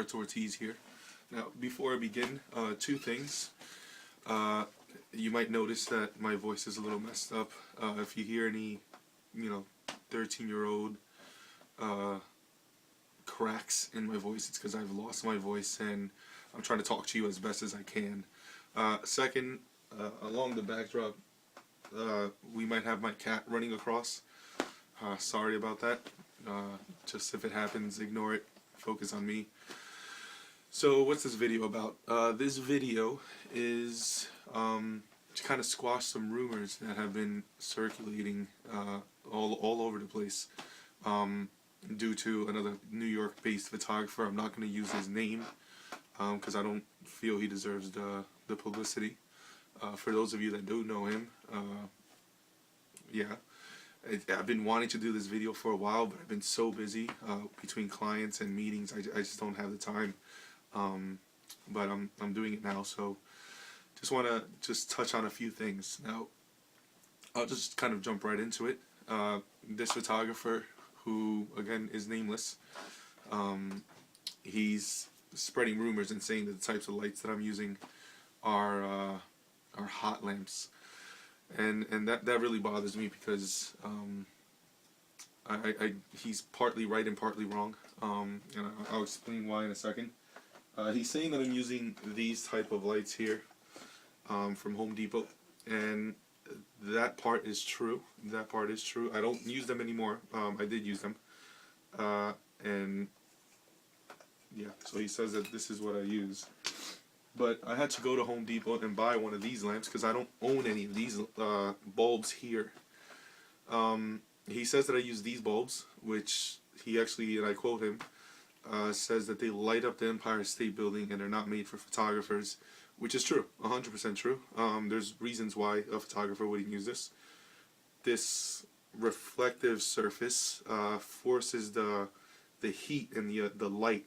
Harts Ortiz here. Now, before I begin, two things. You might notice that my voice is a little messed up. If you hear any, 13-year-old cracks in my voice, it's because I've lost my voice and I'm trying to talk to you as best as I can. Second, along the backdrop, we might have my cat running across. Sorry about that. Just if it happens, ignore it. Focus on me. So what's this video about? This video is to kind of squash some rumors that have been circulating all over the place due to another New York-based photographer. I'm not going to use his name because I don't feel he deserves the publicity. For those of you that do know him, yeah. I've been wanting to do this video for a while, but I've been so busy between clients and meetings. I just don't have the time. But I'm doing it now, so just want to touch on a few things. Now, I'll just kind of jump right into it. This photographer, who again is nameless, he's spreading rumors and saying that the types of lights that I'm using are hot lamps. And that really bothers me because he's partly right and partly wrong, and I'll explain why in a second. He's saying that I'm using these type of lights here from Home Depot, and that part is true. That part is true. I don't use them anymore. I did use them, and yeah. So he says that this is what I use. But I had to go to Home Depot and buy one of these lamps because I don't own any of these bulbs here. He says that I use these bulbs, which he actually, and I quote him, says that they light up the Empire State Building and they're not made for photographers, which is true, 100% true. There's reasons why a photographer wouldn't use this. This reflective surface forces the heat and the light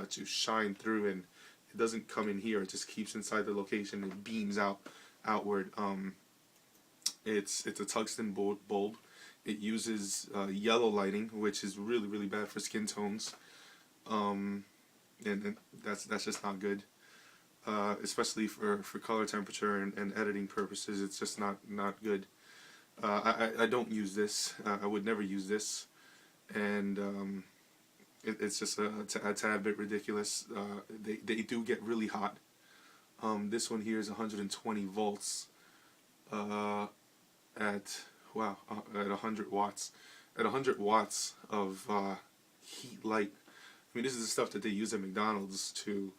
to shine through, and it doesn't come in here. It just keeps inside the location and beams outward. It's a tungsten bulb. It uses yellow lighting, which is really bad for skin tones, and that's just not good. Especially for color temperature and editing purposes, it's just not good. I don't use this. I would never use this, and it's just a tad bit ridiculous. They do get really hot. This one here is 120 volts at 100 watts. At 100 watts of heat light. I mean, this is the stuff that they use at McDonald's to,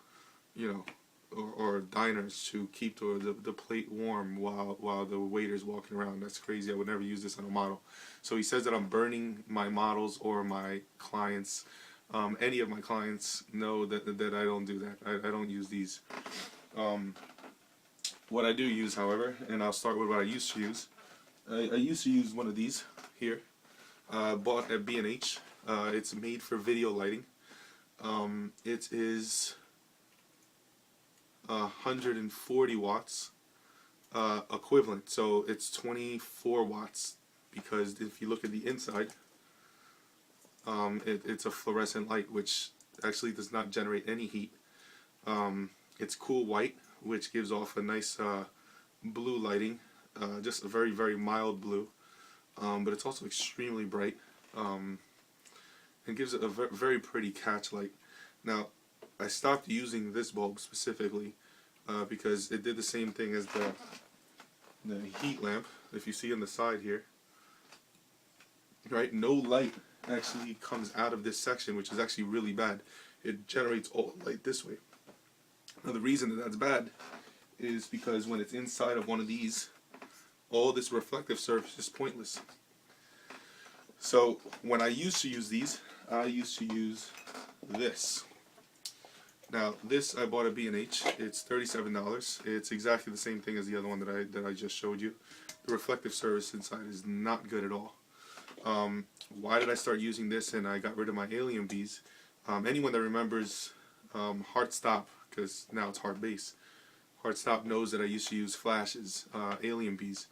or diners to keep the plate warm while the waiter's walking around. That's crazy. I would never use this on a model. So he says that I'm burning my models or my clients. Any of my clients know that I don't do that. I don't use these. What I do use, however, and I'll start with what I used to use. I used to use one of these here. Bought at B&H. It's made for video lighting. It is 140 watts equivalent. So it's 24 watts because if you look at the inside, it's a fluorescent light which actually does not generate any heat. It's cool white, which gives off a nice blue lighting, just a very mild blue, but it's also extremely bright, and gives it a very pretty catch light. Now, I stopped using this bulb specifically because it did the same thing as the heat lamp. If you see on the side here, right, no light actually comes out of this section, which is actually really bad. It generates all light this way. Now the reason that that's bad is because when it's inside of one of these, all this reflective surface is pointless. So when I used to use these, I used to use this. Now this I bought at B&H. It's $37. It's exactly the same thing as the other one that I just showed you. The reflective surface inside is not good at all. Why did I start using this and I got rid of my alien bees? Anyone that remembers Harts, because now it's Hard Base, Harts knows that I used to use flashes, alien bees,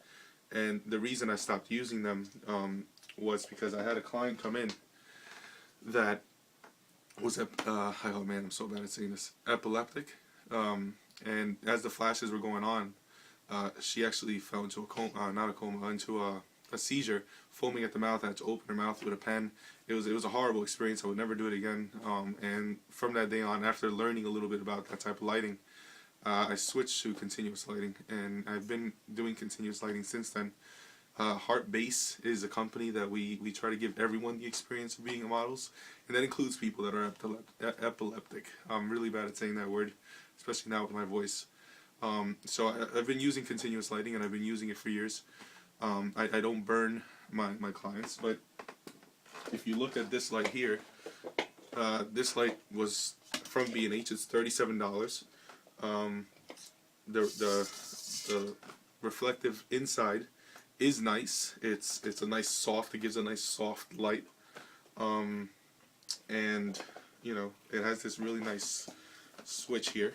and the reason I stopped using them was because I had a client come in that oh man, I'm so bad at saying this, epileptic. And as the flashes were going on, she actually fell into a coma, not a coma, into a seizure, foaming at the mouth. I had to open her mouth with a pen. It was a horrible experience. I would never do it again. And from that day on, after learning a little bit about that type of lighting, I switched to continuous lighting, and I've been doing continuous lighting since then. Heart Base is a company that we try to give everyone the experience of being models, and that includes people that are epileptic. I'm really bad at saying that word, especially now with my voice. So I've been using continuous lighting, and I've been using it for years. I don't burn my clients, but if you look at this light here, this light was from B&H. It's $37. The reflective inside is nice. It's a nice soft. It gives a nice soft light, and you know, it has this really nice switch here.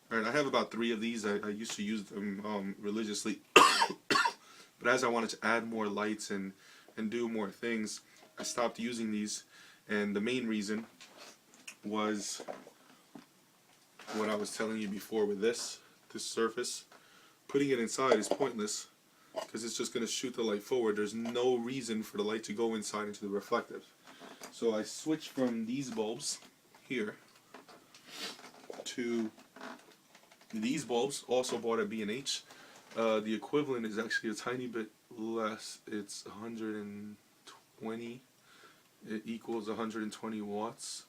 Alright, I have about 3 of these. I used to use them religiously, but as I wanted to add more lights and do more things, I stopped using these. And the main reason was what I was telling you before with this surface. Putting it inside is pointless because it's just going to shoot the light forward. There's no reason for the light to go inside into the reflective. So I switched from these bulbs here to these bulbs, also bought at B&H. The equivalent is actually a tiny bit less. It's 120. It equals 120 watts,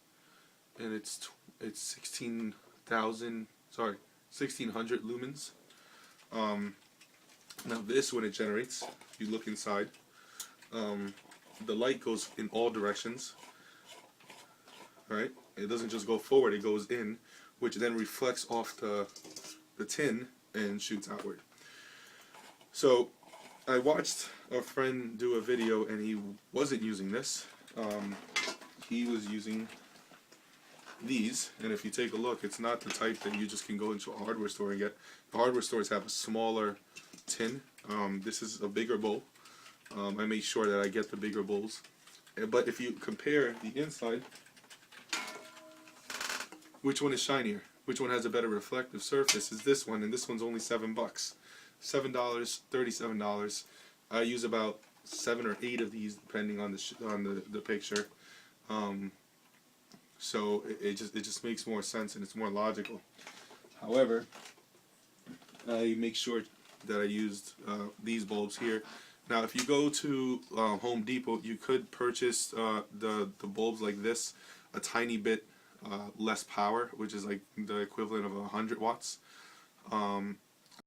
and it's 1600 lumens. Now this, when it generates, if you look inside, the light goes in all directions. Right? It doesn't just go forward; it goes in, which then reflects off the tin and shoots outward. So I watched a friend do a video, and he wasn't using this. He was using these, and if you take a look, it's not the type that you just can go into a hardware store and get. The hardware stores have a smaller tin. This is a bigger bowl. I made sure that I get the bigger bowls. But if you compare the inside, which one is shinier? Which one has a better reflective surface? Is this one, and this one's only $7. $7, $37. I use about 7 or 8 of these, depending on the picture. So it just makes more sense, and it's more logical. However, I make sure that I used these bulbs here. Now, if you go to Home Depot, you could purchase the bulbs like this, a tiny bit less power, which is like the equivalent of 100 watts.